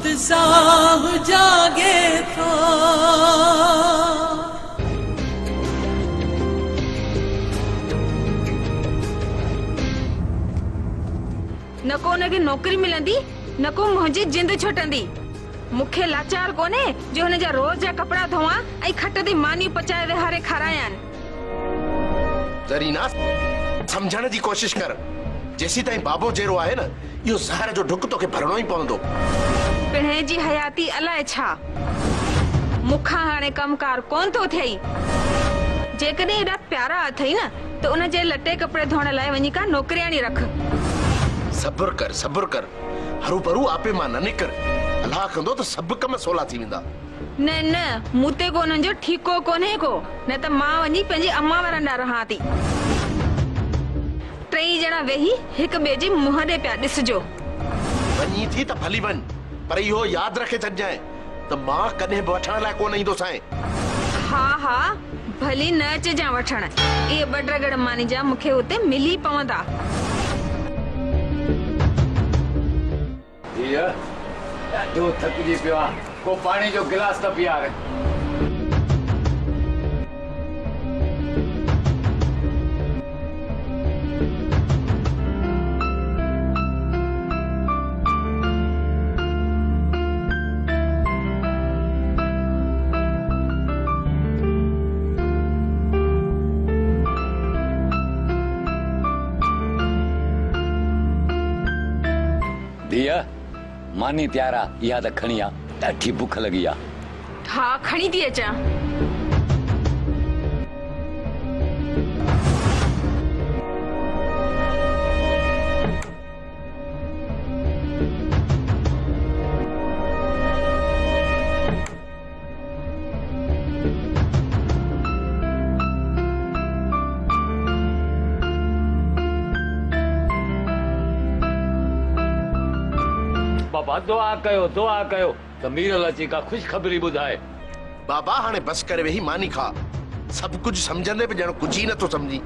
उत्साह जागे था। न को उनखे नौकरी मिलंदी न को मुंहिंजी जिंद छुटंदी। मूंखे लाचार कोने जो हुन जा रोज जा कपड़ा धोआ ऐं खट ते मानी पचाए विहारे खारायां। ज़रीना समझण जी कोशिश कर। जेसी ताईं बाबो जहिड़ो आहे न इहो ज़हर जो ढुक तोखे भरणो ई पवंदो। पिणे जी हयाती अलाए छा मूंखां हाणे कमकार कोन थो थिए। जेकॾहिं एॾा प्यारा अथई न त उन जे लटे कपड़े धोइण लाइ वञी का नौकरियाणी रख। सब्र कर हरू भरू आपे मां न निकर। अल्लाह कंदो त सभु कम सवला थी वेंदा। न मूं ते को उन्हनि जो ठीको कोन्हे को, न त मां वञी पंहिंजी अम्मा वरंडा रहां थी। टई ॼणा वेही हिक ॿिए जी मुंहं ॾे पिया ॾिसजो। वञी थी त भली वञ, पर इहो यादि रखे छॾजांइ त मां कॾहिं बि वठण लाइ कोन ईंदो साईं। हा भली न अचिजां वठण। इहे ॿ ड्रगड़ मानी जा मूंखे उते मिली पवंदा। ॾाढो थकिजी पियो आहे, को पाणी जो गिलास त पीआरे। दिया मानी त्यारा इहा त खणी आ, ॾाढी बुख लगी आ। हा खणी थी अचां। बाबा दुआ कयो त मीरल अची का ख़ुशख़बरी ॿुधाए। बाबा हाणे बस करे वेही मानी खा। सभु कुझु सम्झंदे बि ॼण कुझु ई नथो सम्झी।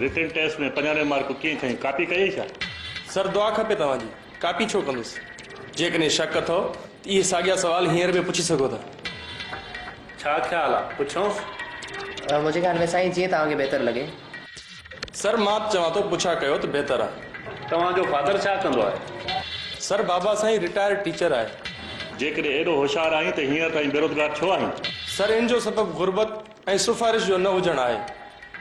रिटन टेस्ट में 95 मार्क कीअं खई? कॉपी कई छा? सर दुआ खपे तव्हांजी। कॉपी छो कंदुसि? जेकॾहिं शक अथव ये साॻिया सवाल हींअर बि पुछी सघो था। छा ख्याल आहे पुछो। मुंहिंजे ख्याल में साईं जीअं तव्हांखे बहितर लॻे। सर मां चवां थो पुछा कयो त बहितर आहे। तव्हांजो फादर छा कंदो आहे? सर बाबा साईं रिटायर्ड टीचर आहे। जेकॾहिं एॾो होशियारु आहीं त हींअर ताईं बेरोज़गार छो आहीं? सर इन जो सबबु गुरबत ऐं सिफारिश जो न हुजणु आहे।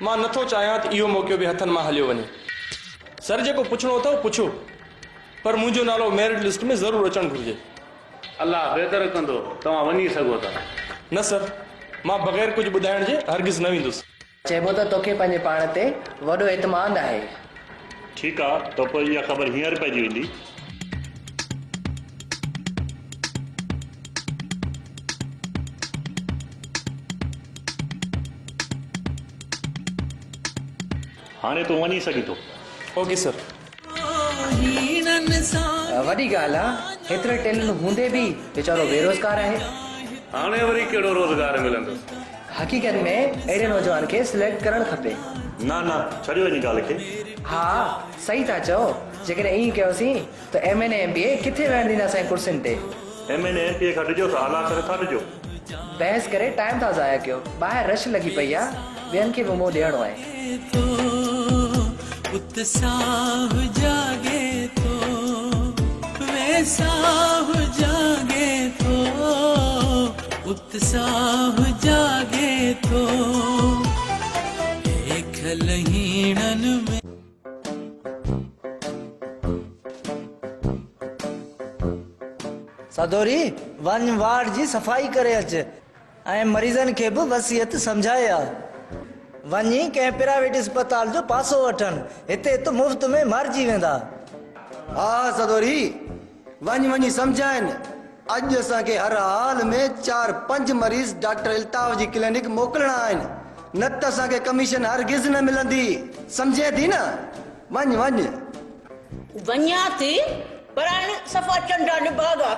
मां नथो चाहियां त इहो मौक़ो बि हथनि मां हलियो वञे। सर जेको पुछणो अथव पुछो, पर मुंहिंजो नालो मेरिट लिस्ट में ज़रूरु अचणु घुरिजे। अलाह बहितर कंदो, तव्हां वञी सघो था। न सर, मां बग़ैर कुझु ॿुधाइण जे हरगिज़ न वेंदुसि। चइबो त तोखे पंहिंजे पाण ते वॾो एतमाद आहे। ठीकु आहे, त पोइ इहा ख़बर हींअर पइजी वेंदी। हाणे तूं वञी सघीं थो। Okay sir. हीणन सां वॾी ॻाल्हि आहे, हेतिरे टैलेंट हूंदे बि वीचारो बेरोज़गार आहे। हाणे वरी कहिड़ो रोज़गार मिलंदो? हक़ीक़त में अहिड़े नौजवान खे सिलेक्ट करणु खपे। न न, छॾियो हिन ॻाल्हि खे। हा सही था चओ। जेकॾहिं ईअं कयोसीं त MA MBA किथे वेहण ॾींदासीं कुर्सियुनि ते। MA MPA खां ॾिजो त हालात करे था ॾिजो। बहस करे टाइम था ज़ाया कयो। ॿाहिरि रश लॻी पई आहे, ॿियनि खे बि मुंहुं ॾियणो आहे। तो उत्साह जागे तो वैसाह जागे तो उत्साह जागे तो एक लहीणन में। सदोरी वन वार्ड जी सफ़ाई करे अच ऐं मरीज़नि खे बि वसियत सम्झाए आ। वञी कंहिं प्राइवेट अस्पताल जो पासो वठनि, हिते त मुफ़्त में मरिजी वेंदा। हा सदोरी, वञी सम्झाइनि। अॼु असांखे हर हाल में 4-5 मरीज़ डॉक्टर अल्ताफ़ जी क्लिनिक मोकिलणा आहिनि, न त असांखे कमीशन हरगिज़ न मिलंदी। सम्झे थी न? वञ वञा थी, पर हाणे सफ़ा चंडा निभागा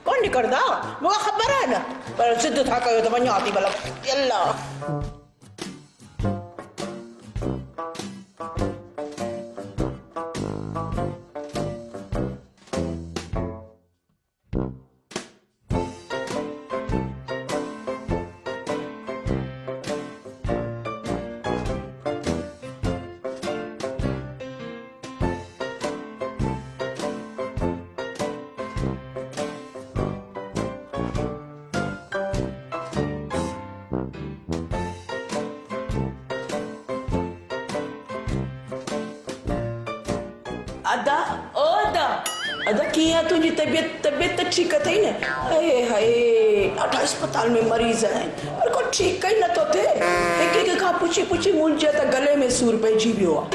कोन निकिरंदा, मूंखे ख़बर आहे न। पर सिद्ध था कयो त वञा थी भला। अल्लाह अदा ओ अदा कीअं तुंहिंजी तबियत ठीक अथई न? हाय ॾाढा अस्पताल में मरीज़ आहिनि पर को ठीक ई नथो थिए। हिक खां पुछी मुंहिंजे त गले में सूर पइजी वियो आहे।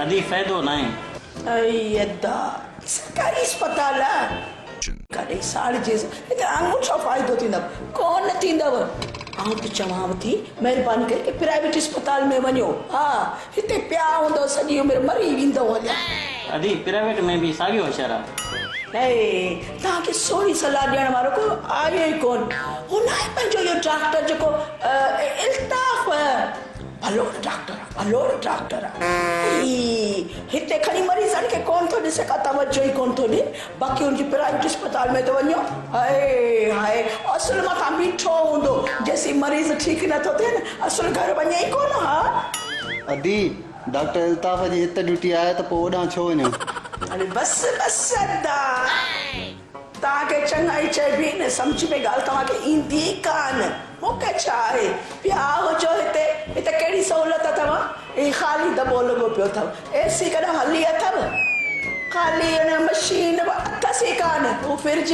अदी फ़ाइदो न आहे। अई अदा सरकारी अस्पताल आहे, कॾहिं साड़ जे हिते आङुर छो फ़ाइदो थींदव? कोन थींदव। आउं त चवांव थी महिरबानी करे प्राइवेट अस्पताल में वञो। हा हिते पिया हूंदो सॼी उमिरि मरी वेंदो हलिया। अदी प्राइवेट में भी साॻियो असरु आहे। तव्हांखे सोही सलाह ॾियण वारो को आयो ई कोन। हुन आहे पंहिंजो इहो डॉक्टर जेको इल्ताफ़, भलो डॉक्टर आहे। हिते खणी मरीज़नि खे कोन थो ॾिसे, का तवजो ई कोन थो ॾे। बाक़ी हुनजी प्राइवेट अस्पताल में तो वञो, हाय असुल मथां बीठो हूंदो जेसीं मरीज़ ठीक नथो थिए न, असुल घर वञे ई कोन। हा अदी डॉक्टर अल्ताफ़ जी हिते ड्यूटी आहे त पोइ ओॾां छो वञो? अरे बस अदा तव्हांखे चङा ई चइबी न, सम्झ में ॻाल्हि तव्हांखे ईंदी कान। मूंखे छा आहे, पिया हुजो हिते कहिड़ी सहूलियत अथव? ख़ाली दॿो लॻो पियो अथव, AC कॾहिं हली अथव? ख़ाली हिन मशीन अथसि ई कान। हू फ्रिज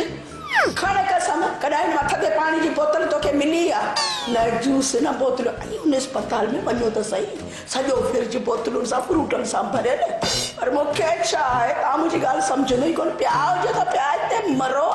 खण कसम, कॾहिं मथ ते पाणी जी बोतल तोखे मिली आहे? न जूस न बोतलूं। हुन अस्पताल में वञो त सही, सॼो फ्रिज बोतलुनि सां फ्रूटनि सां भरियल। पर मूंखे छा आहे, तव्हां मुंहिंजी ॻाल्हि सम्झंदो ई कोन। पिया हुजो त पिया हिते मरो।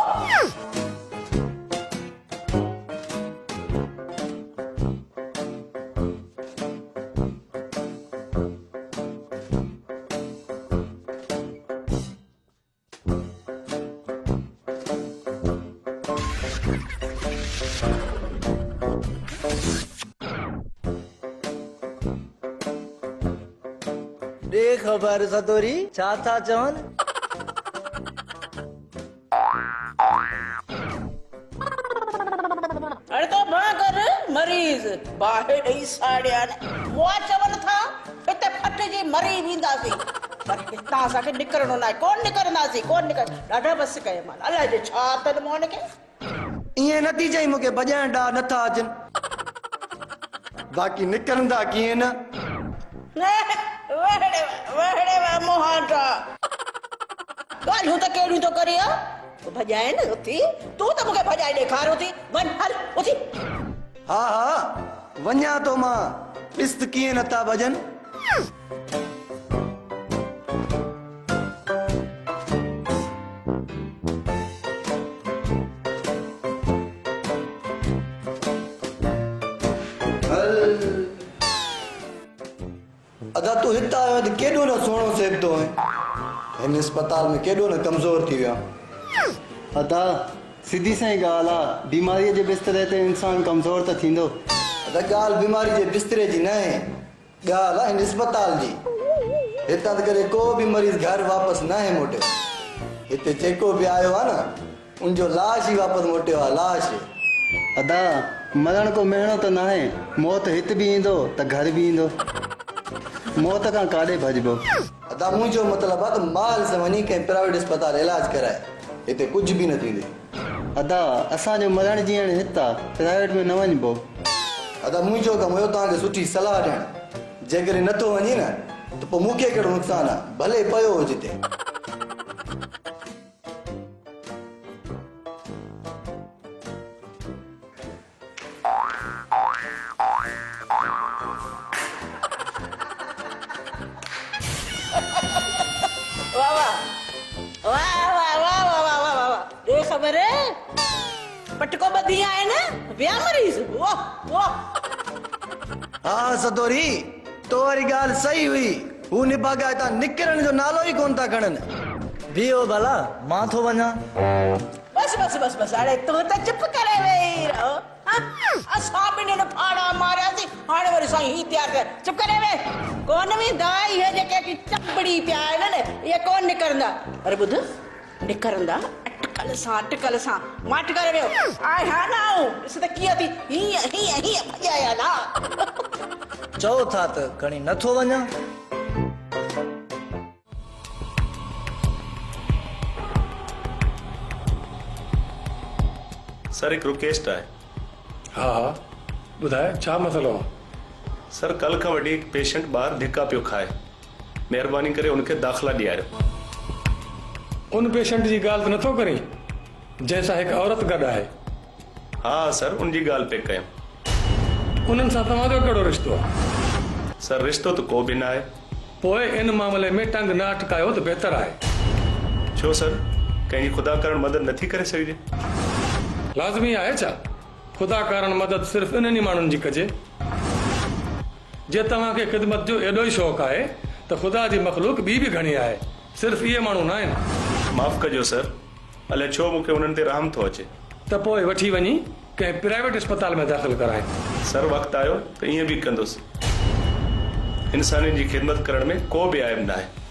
दे ख़बर सदोरी छा था चवनि? मरीज़ बाहि ॾेई साड़िया न उहा चवनि था हिते फटिजी मरी वेंदासीं पर हितां असांखे निकिरणो न आहे कोन निकिरंदासीं कोन ॾाढा बस कयमांनि अलाए जे छा अथनि मोहन खे ईअं न थी चई मूंखे भॼाइण ॾा नथा अचनि बाक़ी निकिरंदा कीअं न वहड़े मोहन ॻाल्हियूं त कहिड़ियूं थो करे भॼाए न उथी तूं त मूंखे भॼाए ॾेखारियो थी वञ हल उथी हा हा वञा थो मां ॾिस त कीअं नथा भॼनि अदा तूं हितां आयो त केॾो न सुहिणो सेब थो हिन अस्पताल में केॾो न कमज़ोर थी वियो अदा सीधी सही ॻाल्हि आहे बीमारीअ जे बिस्तरे ते इंसान कमज़ोर त थींदो अदा ॻाल्हि बीमारी जे बिस्तरे जी न आहे ॻाल्हि आहे हिन अस्पताल जी हितां त करे को बि मरीज़ घर वापसि न आहे मोटियो हिते जेको बि आयो आहे न उनजो लाश ई वापसि मोटियो आहे लाश अदा मरण को महीनो त न आहे मौत हिते बि ईंदो त घर बि ईंदो मौत खां काॾे भॼिबो अदा मुंहिंजो मतिलबु आहे त माल सां वञी कंहिं प्राइवेट अस्पताल इलाज कराए हिते कुझु बि न थींदे अदा असांजो मरण जीअण हिते आहे प्राइवेट में न वञिबो अदा मुंहिंजो कमु हुयो तव्हांखे सुठी सलाह ॾियणु जेकॾहिं नथो वञे न त पोइ मूंखे कहिड़ो नुक़सानु आहे भले पियो हुजे हिते ख़बर पटको ॿधी आहे न विया मरीज़ हा सतोरी तो वारी ॻाल्हि सही हुई हू निभागा हितां निकिरण जो नालो ई कोन था खणनि बीहो भला मां थो वञा बस बस बस बस हाणे तूं त चुप करे वेही रहो असां ॿिन्हिनि फाड़ा मारियासीं हाणे वरी साईं ही तयार कर चुप करे वेह कोन वेंदा इहे जेके चपड़ी पिया आहिनि न इहे कोन निकिरंदा अरे ॿुध निकिरंदा अटकल सां मां करे वियो आए हा ना ॾिस त कीअं थी हीअं भॼाया ना चओ था त खणी नथो वञा सर एक रिक्वेस्ट है हा हा ॿुधाए छा मसइलो आहे सर कल खां वठी हिकु पेशेंट ॿाहिरि धिका पियो खाए महिरबानी करे उनखे दाख़िला ॾियारियो उन पेशेंट जी ॻाल्हि त नथो करी जंहिंसां हिकु औरत गॾु आहे हा सर उनजी ॻाल्हि पे कयूं उन्हनि सां तव्हांजो कहिड़ो रिश्तो आहे सर रिश्तो त को बि न आहे पोइ इन मामले में टंग न अटकायो त बहितर आहे छो सर कंहिंजी ख़ुदा करण मदद नथी करे सघिजे लाज़मी आहे छा ख़ुदा कारण मदद सिर्फ़ इन्हनि माण्हुनि जी कजे जे तव्हांखे ख़िदमत जो एॾो ई शौक़ु आहे त ख़ुदा जी मख़लूक ॿी बि घणी आहे सिर्फ़ इहे माण्हू न आहिनि माफ़ कजो सर अलाए छो मूंखे उन्हनि ते रहम थो अचे त पोइ वठी वञी कंहिं प्राइवेट अस्पताल में दाख़िल कराए सर वक़्तु आयो त ईअं बि कंदुसि इंसाननि जी ख़िदमत करण में को बि आइब न आहे